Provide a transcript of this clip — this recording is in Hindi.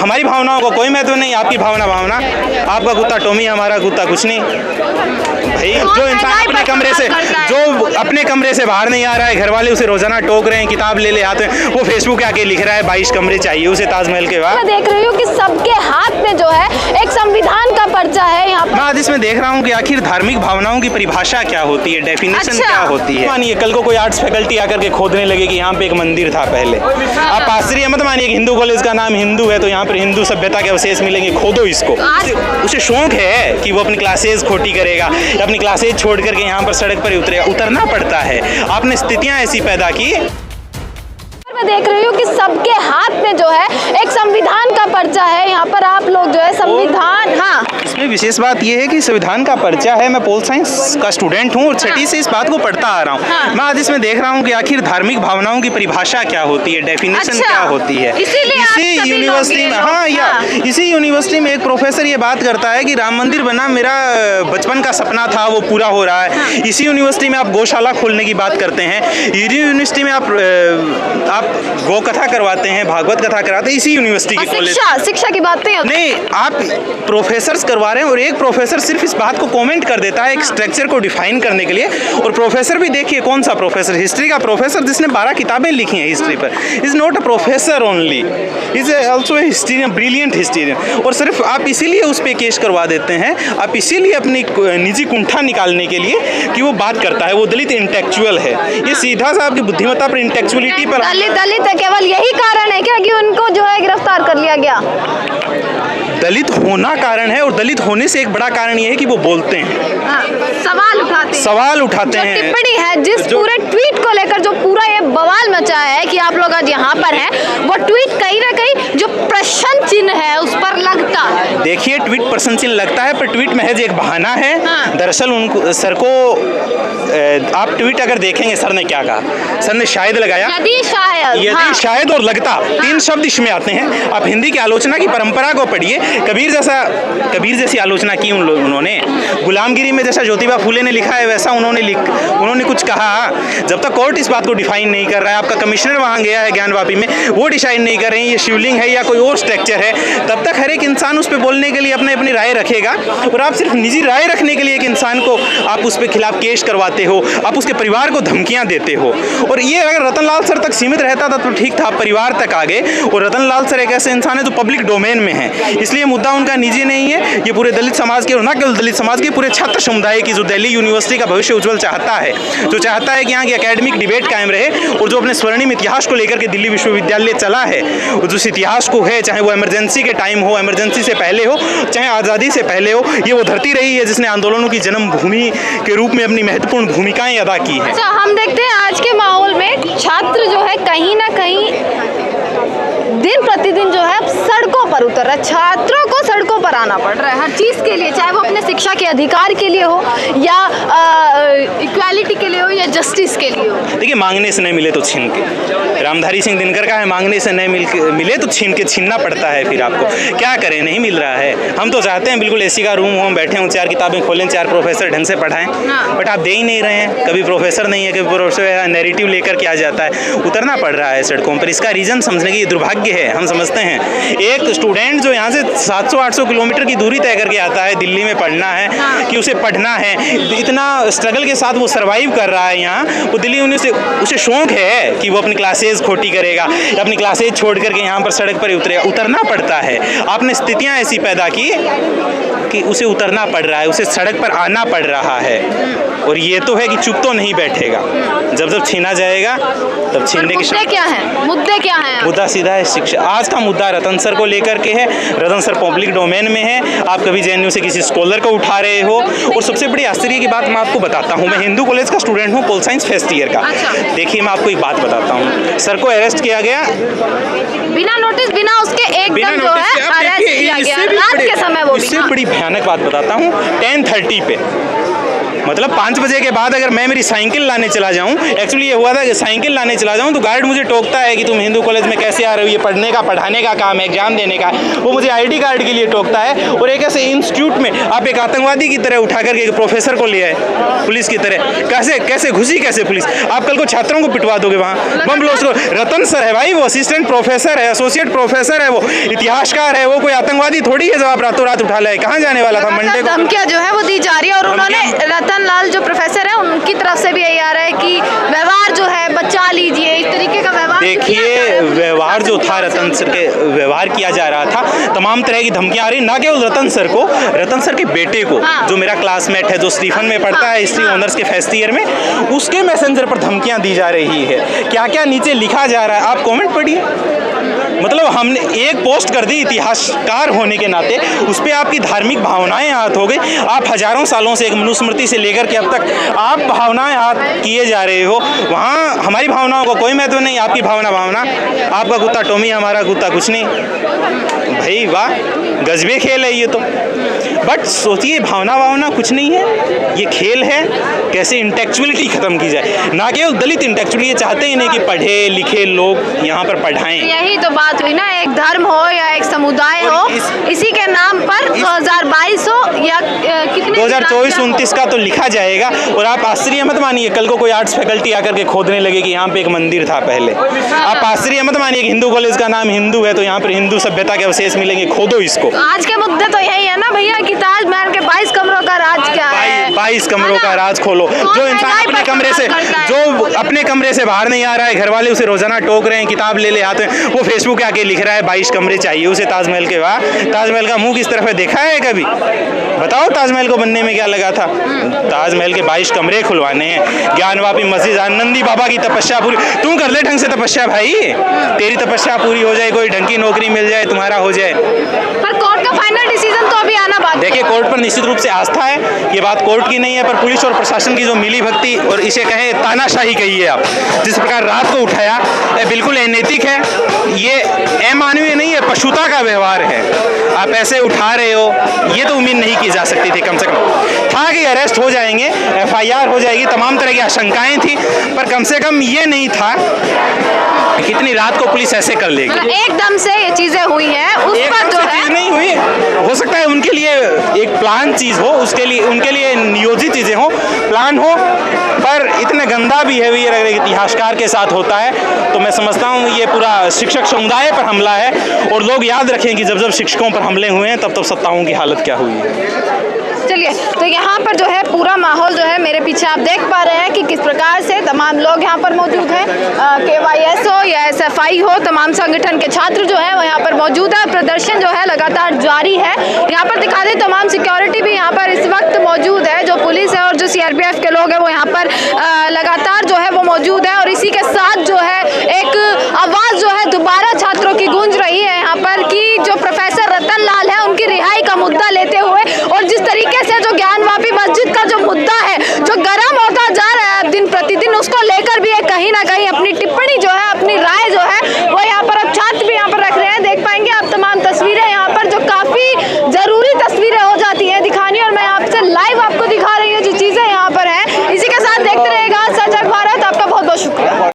हमारी भावनाओं को कोई महत्व नहीं, आपकी भावना भावना, आपका कुत्ता टॉमी, हमारा कुत्ता कुछ नहीं भाई। जो इंसान अपने कमरे से बाहर नहीं आ रहा है, घर वाले उसे रोजाना टोक रहे हैं, किताब ले आते हैं, वो फेसबुक आके लिख रहा है 22 कमरे चाहिए उसे ताजमहल के बाद। मैं देख रही हूँ कि सबके हाथ में जो है एक संविधान का पर्चा है यहाँ पर। मैं आज इसमें देख रहा हूँ कि आखिर धार्मिक भावनाओं की परिभाषा क्या होती है, डेफिनेशन क्या होती है। मानिए कल को कोई आर्ट्स फैकल्टी आकर के खोदने लगे कि यहाँ पे एक मंदिर था पहले, आप आश्चर्य मत मानिए कि हिंदू कॉलेज का नाम हिंदू है तो यहाँ पर हिंदू सभ्यता के अवशेष मिलेंगे, खोदो इसको। उसे शौक है कि वो अपनी क्लासेज खोटी करेगा, अपनी क्लासेज छोड़ करके यहाँ पर सड़क पर उतरना पड़ता है। आपने स्थितियाँ ऐसी पैदा की। मैं देख रही हूँ कि सबके हाथ में जो है एक संविधान का पर्चा है, यहाँ पर आप लोग जो है संविधान, हाँ इसमें विशेष बात यह है कि संविधान का पर्चा है। मैं पोल साइंस का स्टूडेंट हूँ और छठी से इस बात को पढ़ता आ रहा हूँ। मैं आज इसमें देख रहा हूँ कि आखिर धार्मिक भावनाओं की परिभाषा क्या होती है, डेफिनेशन क्या होती है। इसी यूनिवर्सिटी में इसी यूनिवर्सिटी में एक प्रोफेसर ये बात करता है कि राम मंदिर बना, मेरा बचपन का सपना था, वो पूरा हो रहा है। इसी यूनिवर्सिटी में आप गौशाला खोलने की बात करते हैं, इसी यूनिवर्सिटी में आप गौ कथा करवाते हैं, भागवत कथा कराते हैं, इसी यूनिवर्सिटी के कॉलेज। शिक्षा की बातें नहीं, आप प्रोफेसर्स करवा रहे हैं और एक प्रोफेसर सिर्फ इस बात को कमेंट कर देता है एक स्ट्रक्चर को डिफाइन करने के लिए। और प्रोफेसर भी देखिए कौन सा प्रोफेसर, हिस्ट्री का प्रोफेसर जिसने 12 किताबें लिखी हैं हिस्ट्री पर, is not a professor only, is also a historian, brilliant historian. और सिर्फ आप इसीलिए उस पर केस करवा देते हैं, आप इसीलिए अपनी निजी कुंठा निकालने के लिए कि वो बात करता है, वो दलित इंटेलेक्चुअल है। ये सीधा सा आपकी बुद्धिमत्ता पर, इंटेलेक्चुअलिटी पर। दलित केवल यही कारण है क्या कि उनको जो है गिरफ्तार कर लिया गया? दलित होना कारण है और दलित होने से एक बड़ा कारण ये है कि वो बोलते हैं, सवाल उठाते हैं। टिप्पणी है जिस पूरे ट्वीट को लेकर जो पूरा ये बवाल मचा है कि आप लोग आज यहाँ पर हैं, वो ट्वीट कहीं ना कहीं जो प्रश्न चिन्ह है उस पर लगता है। देखिए ट्वीट प्रश्न चिन्ह लगता है पर ट्वीट महज एक बहाना है। दरअसल उनको सर को आप ट्वीट अगर देखेंगे सर ने क्या कहा, सर ने शायद लगाया, यदि शायद और लगता, 3 शब्द इसमें आते हैं। आप हिंदी की आलोचना की परंपरा को पढ़िए, कबीर जैसी आलोचना की उन्होंने, गुलामगिरी में जैसा ज्योतिबा फूले ने लिखा है वैसा उन्होंने कुछ कहा। जब तक कोर्ट इस बात को डिफाइन नहीं कर रहा है, आपका कमिश्नर वहाँ गया है ज्ञानवापी में, वो डिसाइड नहीं कर रहे हैं ये शिवलिंग है या कोई और स्ट्रक्चर है, तब तक हर एक इंसान उस पर बोलने के लिए अपनी राय रखेगा। और आप सिर्फ निजी राय रखने के लिए एक इंसान को आप उस पर खिलाफ केस करवाते हो, आप उसके परिवार को धमकियाँ देते हो। और ये अगर रतनलाल सर तक सीमित रहता था तो ठीक था, परिवार तक आ गए। और रतनलाल सर एक ऐसे इंसान है जो पब्लिक डोमेन में है, इसलिए मुद्दा उनका निजी नहीं है। ये पूरे दलित समाज के और न केवल दलित समाज के, पूरे छात्र समुदाय की जो दिल्ली यूनिवर्सिटी का भविष्य उज्जवल चाहता है, जो चाहता है कि यहाँ की एकेडमिक डिबेट कायम रहे और जो अपने स्वर्णिम इतिहास को लेकर के दिल्ली विश्वविद्यालय चला है, जिस इतिहास को है, चाहे वो इमरजेंसी के टाइम हो, इमरजेंसी से पहले हो, चाहे आज़ादी से पहले हो, ये वो धरती रही है जिसने आंदोलनों की जन्मभूमि के रूप में अपनी महत्वपूर्ण भूमिकाएं अदा की हैं। अच्छा, हम देखते हैं आज के माहौल में छात्र जो है कहीं ना कहीं दिन प्रतिदिन जो है सड़कों पर उतर रहा है, छात्रों को सड़कों पर आना पड़ रहा है हर चीज़ के लिए, चाहे वो अपने शिक्षा के अधिकार के लिए हो या इक्वालिटी के लिए हो या जस्टिस के लिए हो। देखिए मांगने से नहीं मिले तो छीन के, रामधारी सिंह दिनकर का है, मांगने से नहीं मिले तो छीनना पड़ता है। फिर आपको क्या करें, नहीं मिल रहा है। हम तो चाहते हैं बिल्कुल एसी का रूम हो, हम बैठे हों, 4 किताबें खोलें, 4 प्रोफेसर ढंग से पढ़ाएं, बट आप दे ही नहीं रहे हैं। कभी प्रोफेसर नहीं है, कभी प्रोफेसर नैरेटिव लेकर के आ जाता है, उतरना पड़ रहा है सड़कों पर। इसका रीज़न समझने की दुर्भाग्य है, हम समझते हैं। एक स्टूडेंट जो यहाँ से 700-800 किलोमीटर की दूरी तय करके आता है दिल्ली में पढ़ना है, कि उसे पढ़ना है, इतना स्ट्रगल के साथ वो सर्वाइव कर रहा है यहाँ, वो दिल्ली उसे शौक है कि वो अपनी क्लासेज खोटी करेगा, अपनी क्लासेज छोड़ करके यहाँ पर सड़क पर उतरना पड़ता है। आपने स्थितियाँ ऐसी पैदा की कि उसे उतरना पड़ रहा है, उसे सड़क पर आना पड़ रहा है। और ये तो है कि चुप तो नहीं बैठेगा, जब छीना जाएगा तब छीनने की मुद्दे क्या हैं? मुद्दा सीधा है शिक्षा। आज का मुद्दा रतन सर को लेकर के है। रतन सर पब्लिक डोमेन में है, आप कभी जेएनयू से किसी स्कॉलर को उठा रहे हो। और सबसे बड़ी आश्चर्य की बात मैं आपको बताता हूँ, मैं हिंदू कॉलेज का स्टूडेंट हूँ, पोल साइंस फर्स्ट ईयर का। देखिए मैं आपको एक बात बताता हूँ, सर को अरेस्ट किया गया बिना नोटिस, बिना उसके एकदम जो है अरेस्ट किया गया रात के समय। वो इससे बड़ी भयानक बात बताता हूँ, 10:30 पे मतलब 5 बजे के बाद अगर मैं मेरी साइकिल लाने चला जाऊं, एक्चुअली ये हुआ था कि साइकिल लाने चला जाऊं तो गार्ड मुझे टोकता है कि तुम हिंदू कॉलेज में कैसे आ रहे हो, ये पढ़ने का पढ़ाने का काम है, एग्जाम देने का। वो मुझे आईडी कार्ड के लिए टोकता है और एक ऐसे इंस्टीट्यूट में आप एक आतंकवादी की तरह उठा करके एक प्रोफेसर को ले आए पुलिस की तरह। कैसे घुसी कैसे पुलिस? आप कल को छात्रों को पिटवा दोगे वहाँ, बम ब्लास्ट को। रतन सर है भाई, वो असिस्टेंट प्रोफेसर है, एसोसिएट प्रोफेसर है, वो इतिहासकार है, वो कोई आतंकवादी थोड़ी है जो आप रातों रात उठा लाए। कहाँ जाने वाला था मंडे को? धमकियां जो है वो दी जा रही है और उन्होंने रतन लाल जो प्रोफेसर है उनकी तरफ से भी यही आ रहा है कि व्यवहार जो है बचा लीजिए, इस तरीके का व्यवहार। देखिए व्यवहार जो था रतन सर के व्यवहार किया जा रहा था, तमाम तरह की धमकियां आ रही, ना केवल रतन सर को, रतन सर के बेटे को जो मेरा क्लासमेट है, जो स्टीफन में पढ़ता है, हिस्ट्री ऑनर्स के फर्स्ट ईयर में, उसके मैसेंजर पर धमकियां दी जा रही है। क्या क्या नीचे लिखा जा रहा है आप कमेंट पढ़िए। मतलब हमने एक पोस्ट कर दी इतिहासकार होने के नाते, उस पर आपकी धार्मिक भावनाएं हाथ हो गई। आप हजारों सालों से एक मनुस्मृति से लेकर के अब तक आप भावनाएं हाथ किए जा रहे हो। वहाँ हमारी भावनाओं का कोई महत्व नहीं, आपकी भावना आपका कुत्ता टॉमी, हमारा कुत्ता कुछ नहीं। भाई वाह, गजबे खेल है ये तो। बट सोचिए भावना कुछ नहीं है, ये खेल है। कैसे इंटेलेक्चुअलिटी खत्म की जाए, ना केवल दलित इंटेलेक्चुअली, ये चाहते ही नहीं कि पढ़े लिखे लोग यहाँ पर पढ़ाएं। यही तो बात हुई ना, एक धर्म हो या एक समुदाय हो, इसी के नाम पर 2022 हो या कितने 2024-29 का तो लिखा जाएगा। और आप आश्चर्य मत मानिए कल को कोई आर्ट्स फैकल्टी आकर के खोदने लगे कि यहाँ पे एक मंदिर था पहले। आप आश्चर्य मत मानिए कि हिंदू कॉलेज का नाम हिंदू है तो यहाँ पर हिंदू सभ्यता के अवशेष मिलेंगे, खोदो इसको। आज के मुद्दे तो यही है ना भैया कि ताजमहल के 22 कमरों का राज क्या है? 22 कमरों का राज खोलो। जो इंसान अपने कमरे से बाहर नहीं आ रहा है, घर वाले उसे रोजाना टोक रहे हैं, किताब ले आते हैं, वो फेसबुक आके लिख रहा है 22 कमरे चाहिए उसे ताजमहल के। वाह, ताजमहल का मुंह किस तरफ है देखा है कभी? बताओ ताजमहल को बनने में क्या लगा था? ताजमहल के 22 कमरे खुलवाने हैं। ज्ञानवापी मस्जिद, आनंदी बाबा की तपस्या पूरी, तू कर ले ढंग से तपस्या भाई, तेरी तपस्या पूरी हो जाए, कोई ढंग की नौकरी मिल जाए, तुम्हारा हो जाए। पर कोर्ट का फाइनल डिसीजन तो अभी आना बाकी। देखिए कोर्ट पर निश्चित रूप से आस्था है, ये बात कोर्ट की नहीं है, पर पुलिस और प्रशासन की जो मिली भक्ति और इसे कहे तानाशाही कहिए आप, जिस प्रकार रात को उठाया, ये बिल्कुल अनैतिक है। ये अमानवीय नहीं है, पशुता का व्यवहार है। आप ऐसे उठा रहे हो, ये तो उम्मीद नहीं की जा सकती थी। कम से कम था कि अरेस्ट हो जाएंगे, FIR हो जाएगी, तमाम तरह की आशंकाएं थी, पर कम से कम ये नहीं था कितनी रात को पुलिस ऐसे कर लेगी। एकदम से ये चीजें हुई हैं, उस पर जो है नहीं हुई। हो सकता है उनके लिए एक प्लान चीज हो, उसके लिए उनके लिए नियोजित चीजें हो, प्लान हो, पर इतने गंदा बिहेवियर अगर इतिहासकार के साथ होता है तो मैं समझता हूँ ये पूरा शिक्षक समुदाय पर हमला है। और लोग याद रखें कि जब जब शिक्षकों पर हमले हुए हैं तब सत्ताओं की हालत क्या हुई है। चलिए, तो यहाँ पर जो है पूरा माहौल जो है मेरे पीछे आप देख पा रहे हैं कि किस प्रकार से तमाम लोग यहाँ पर मौजूद हैं। KYS हो या SFI हो, तमाम संगठन के छात्र जो है वो यहाँ पर मौजूद है। प्रदर्शन जो है लगातार जारी है। यहाँ पर दिखा दें तमाम सिक्योरिटी भी यहाँ पर इस वक्त मौजूद है, जो पुलिस है और जो CRPF के लोग हैं वो यहाँ पर लगातार जो है वो मौजूद है। और इसी के साथ जो है एक आवाज़ जो है दोबारा छात्रों की गूंज रही है यहाँ पर कि जो प्रोफेसर रतन लाल है उनकी रिहाई का मुद्दा लेते हुए, और जिस तरीके से जो ज्ञानवापी मस्जिद का जो मुद्दा